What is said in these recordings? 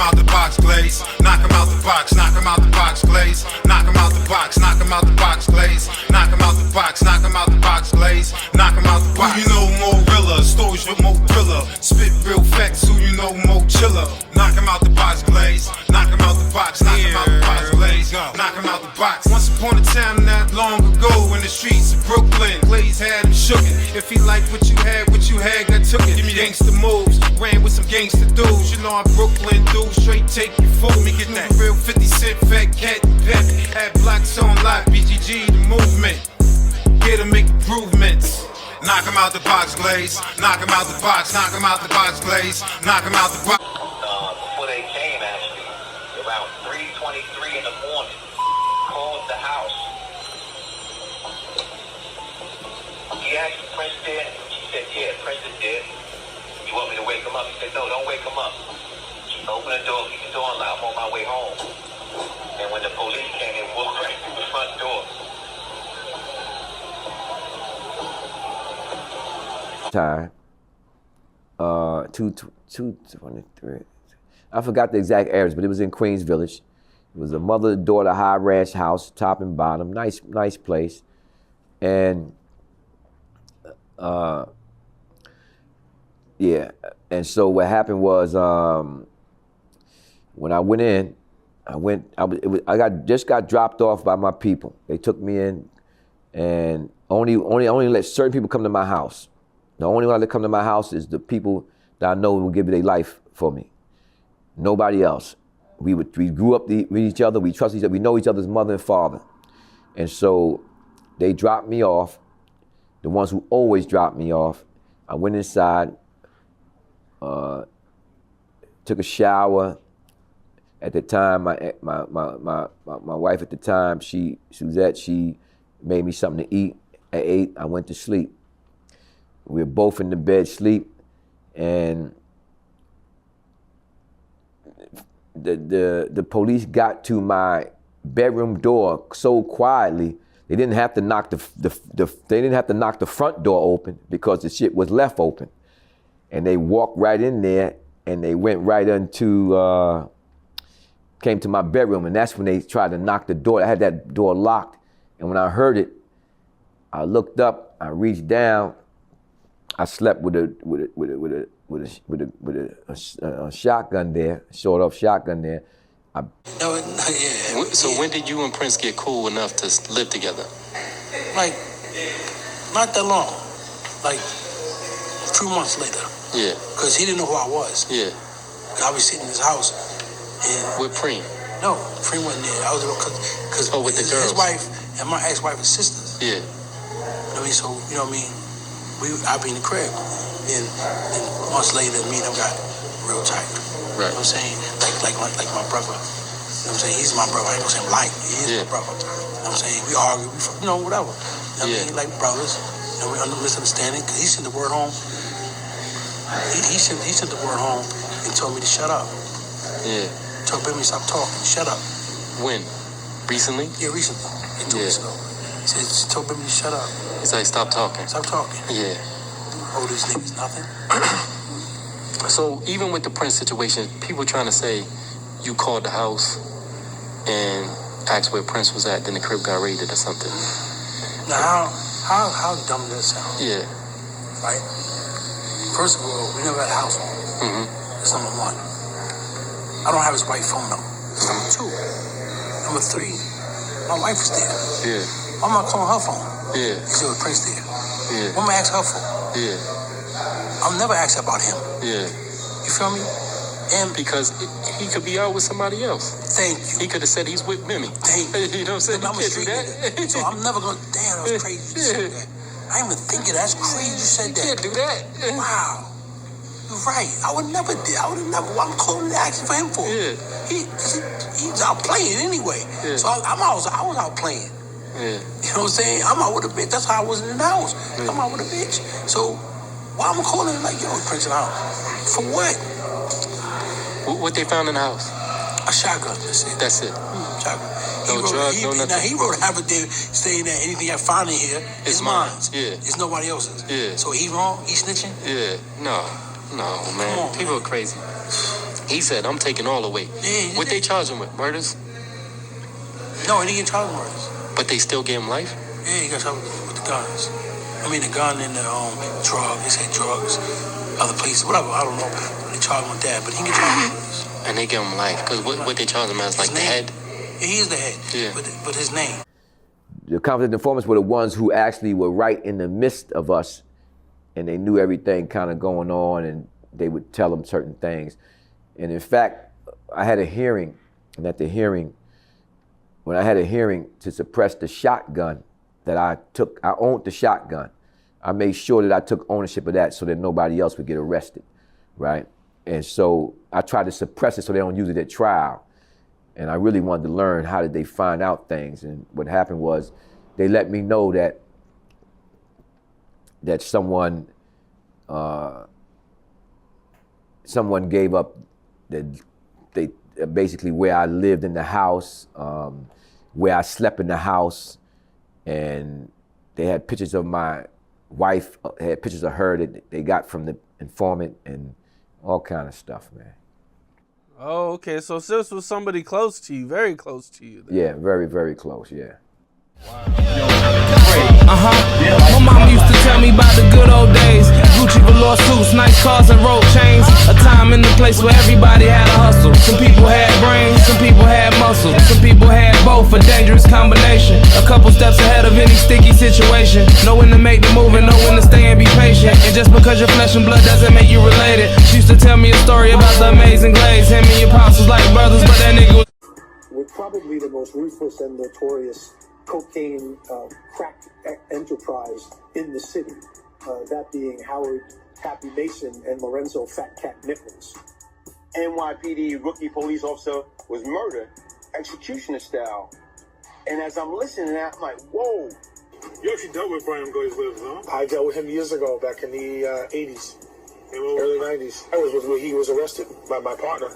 out the box, Glaze. Knock him out the box, knock him out the box, Glaze. Knock him out the box, knock him out the box, Glaze. Knock him out the box, knock him out the box, Glaze. Knock him out the box. Who you know more realer? Stories with more thriller. Spit real facts, who you know more chiller? Knock him out the box, Glaze. Knock him out the box, knock him out the box, Glaze. Knock him out the box. Once upon a time not long ago in the streets of Brooklyn, Glaze had him shookin'. If he liked what you had, God took it. Give me gangsta moves, ran with some gangsta dudes. You know I'm Brooklyn dude, straight take you fool. Me get that real 50 Cent, fat cat, pep. Had blocks on live, BGG, the movement. Here to make improvements. Knock him out the box, Glaze. Knock him out the box, knock him out the box, Glaze. Knock him out the box. Before they came, actually, around 3:23 in the morning, called the house. He asked Prince there. She said, yeah, Prince is dead. You want me to wake him up? He said, no, don't wake him up. Open the door, keep the door unlocked. I'm on my way home. And when the police came, they walked right through the front door. Time, 223. I forgot the exact address, but it was in Queens Village. It was a mother-daughter high ranch house, top and bottom, nice place. And yeah, and so what happened was when I went in, I just got dropped off by my people. They took me in, and only let certain people come to my house. The only one that come to my house is the people that I know will give their life for me. Nobody else. We grew up with each other. We trust each other. We know each other's mother and father. And so they dropped me off. The ones who always dropped me off. I went inside, took a shower. At the time, my wife at the time, Suzette, she made me something to eat. I ate. I went to sleep. We were both in the bed, sleep, and the police got to my bedroom door so quietly. They didn't have to knock the front door open because the shit was left open, and they walked right in there and they went right into came to my bedroom, and that's when they tried to knock the door. I had that door locked, and when I heard it, I looked up, I reached down. I slept with a shotgun there, sawed-off shotgun there. So when did you and Prince get cool enough to live together? Like, not that long. Like, a few months later. Yeah. Because he didn't know who I was. Yeah. I was sitting in his house. And with Preem? No, Preem wasn't there. I was because with the girls. His wife and my ex-wife and sisters. Yeah. You know what I mean? So, you know what I mean? I be in the crib. And months later, me and him got real tight. Right. You know what I'm saying? Like my brother. You know what I'm saying? He's my brother. I ain't gonna say him like. He is my brother. You know what I'm saying? We argue, whatever. You know what I mean? Like brothers. And we under misunderstanding. Cause he sent the word home. He sent the word home and told me to shut up. Yeah. Told Bimmy stop talking. Shut up. When? Recently? Yeah, recently. 2 weeks ago. She told Bimmy to shut up. He's like, stop talking. Stop talking. Yeah. Oh, these niggas nothing. So even with the Prince situation, people trying to say you called the house and asked where Prince was at, then the crib got raided or something. Now, how dumb does that sound? Yeah. Right? First of all, we never had a house phone. Mm-hmm. That's number one. I don't have his wife's phone number. That's number two. Number three, my wife is there. Yeah. Why am I calling her phone? Yeah. You see what Prince did? Yeah. What am I ask her for? Yeah. I'll never ask her about him. Yeah. You feel me? And because he could be out with somebody else. Thank you. He could have said he's with Mimi. Thank you. You know what I'm saying? I'm a street nigga. So I'm never gonna. Damn, that was crazy you said that. I ain't even thinking that's crazy you said that. You can't do that. Wow. You're right. I would never. What I'm calling and asking for him for? Yeah. He's out playing anyway. Yeah. So I was out playing. Yeah. You know what I'm saying? I'm out with a bitch. That's how I was in the house. Yeah. I'm out with a bitch. So why I'm calling like, yo, Prince in the house? For what? What they found in the house? A shotgun. That's it. Shotgun. No drugs, no nothing. Now he wrote a affidavit saying that anything I found in here is mine. Yeah. It's nobody else's. Yeah. So he wrong? He snitching? Yeah. No, man. People are crazy. He said, I'm taking all away. Yeah, what they charge him with? Murders? No, he didn't get charged with murders. But they still gave him life? Yeah, he got charged with the guns. I mean, the gun and the drugs. They said drugs, other places, whatever. I don't know. They charged him with that, but he can get charged with murders. And they give him life because what they charge him as, like, the head? Yeah, he is the head. Yeah. But his name. The confidential informants were the ones who actually were right in the midst of us, and they knew everything kind of going on, and they would tell them certain things. And in fact, I had a hearing, and at the hearing, when I had a hearing to suppress the shotgun that I owned the shotgun. I made sure that I took ownership of that so that nobody else would get arrested, right? And so I tried to suppress it so they don't use it at trial. And I really wanted to learn how did they find out things. And what happened was they let me know that someone gave up that they basically where I lived in the house, where I slept in the house, and they had pictures of my wife, had pictures of her that they got from the informant and all kind of stuff, man. Oh, okay. So this was somebody close to you, very close to you. Then. Yeah, very, very close, yeah. My mom used to tell me about the good old days. Gucci velour suits, nice cars and rope chains. A time in the place where everybody had a hustle. Some people had brains, some people had muscle. Some people had both, a dangerous combination. A couple steps ahead of any sticky situation. Know when to make the move and know when to stay and be patient. And just because you're flesh and blood doesn't make you related. She used to tell me a story about the amazing Glaze. Him and your pops was like brothers, but that nigga was... We're probably the most ruthless and notorious cocaine crack enterprise in the city, that being Howard Happy Mason and Lorenzo Fat Cat Nichols. NYPD rookie police officer was murdered, executioner style. And as I'm listening to that, I'm like, whoa. You actually dealt with Brian Glaze Gibbs, huh? I dealt with him years ago, back in the 80s, early 90s. I was where he was arrested by my partner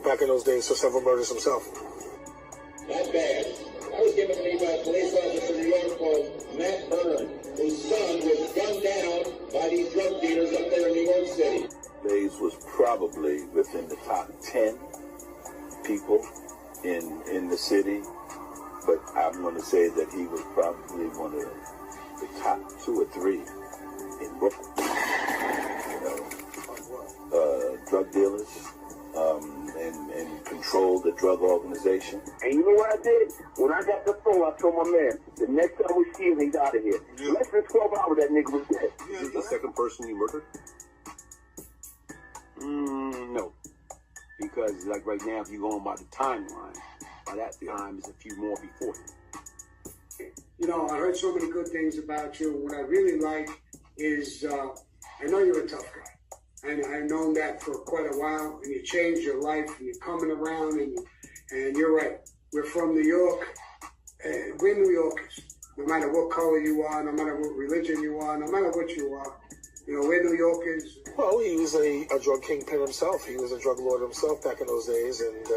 back in those days for several murders himself. Not bad. I was given to me by a police officer in New York called Matt Byrne, whose son was gunned down by these drug dealers up there in New York City. Glaze was probably within the top 10 people in the city, but I'm going to say that he was probably one of the top 2 or 3 in Brooklyn. Drug dealers. And control the drug organization. And you know what I did? When I got the phone, I told my man, the next time we see him, he's out of here. Yeah. Less than 12 hours, that nigga was dead. Is he the second person you murdered? No. Because, like, right now, if you're going by the timeline, by that time, there's a few more before him. You know, I heard so many good things about you. What I really like is, I know you're a tough guy. And I've known that for quite a while, and you changed your life, and you're coming around, and you're right. We're from New York, and we're New Yorkers. No matter what color you are, no matter what religion you are, no matter what you are, you know, we're New Yorkers. Well, he was a drug kingpin himself. He was a drug lord himself back in those days, and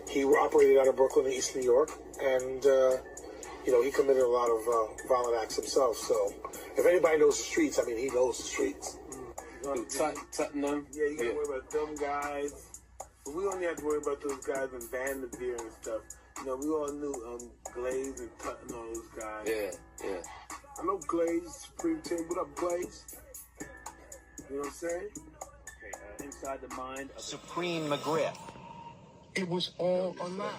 he operated out of Brooklyn and East New York, and you know, he committed a lot of violent acts himself. So if anybody knows the streets, I mean, he knows the streets. Tottenham. Yeah, you gotta worry about them guys. But we only have to worry about those guys in Vanderveer and stuff. You know, we all knew Glaze and Tottenham, all those guys. Yeah. I know Glaze, Supreme Team. What up, Glaze? You know what I'm saying? Okay, inside the mind of Supreme McGriff. It was all a lie.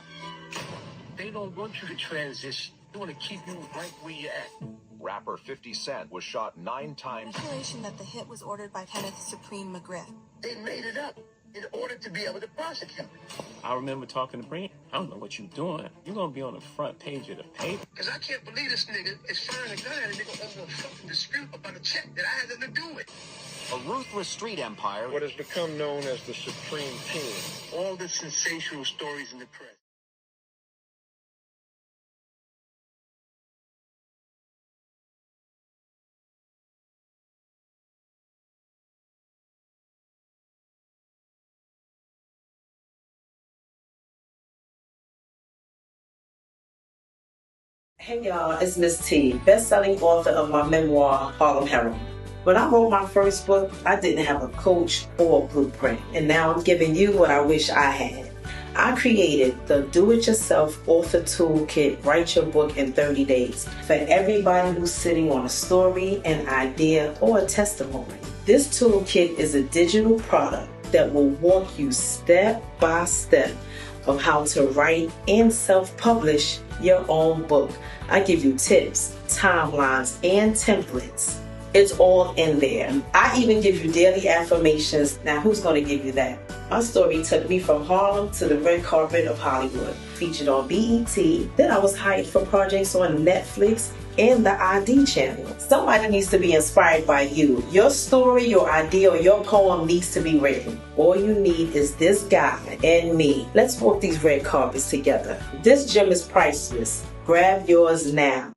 They don't want you to transition. They want to keep you right where you're at. Rapper 50 Cent was shot 9 times. Speculation that the hit was ordered by Kenneth Supreme McGriff. They made it up in order to be able to prosecute. I remember talking to Brent. I don't know what you're doing. You're going to be on the front page of the paper. Because I can't believe this nigga is firing a gun at a nigga over a fucking dispute about a check that I had nothing to do with. A ruthless street empire. What has become known as the Supreme Team. All the sensational stories in the press. Hey y'all, it's Miss T, best-selling author of my memoir, Harlem Heroin. When I wrote my first book, I didn't have a coach or a blueprint, and now I'm giving you what I wish I had. I created the Do-It-Yourself Author Toolkit, Write Your Book in 30 Days, for everybody who's sitting on a story, an idea, or a testimony. This toolkit is a digital product that will walk you step by step of how to write and self-publish your own book. I give you tips, timelines, and templates. It's all in there. I even give you daily affirmations. Now, who's going to give you that? My story took me from Harlem to the red carpet of Hollywood. Featured on BET. Then I was hired for projects on Netflix and the ID channel. Somebody needs to be inspired by you. Your story, your idea, or your poem needs to be written. All you need is this guy and me. Let's walk these red carpets together. This gem is priceless. Grab yours now.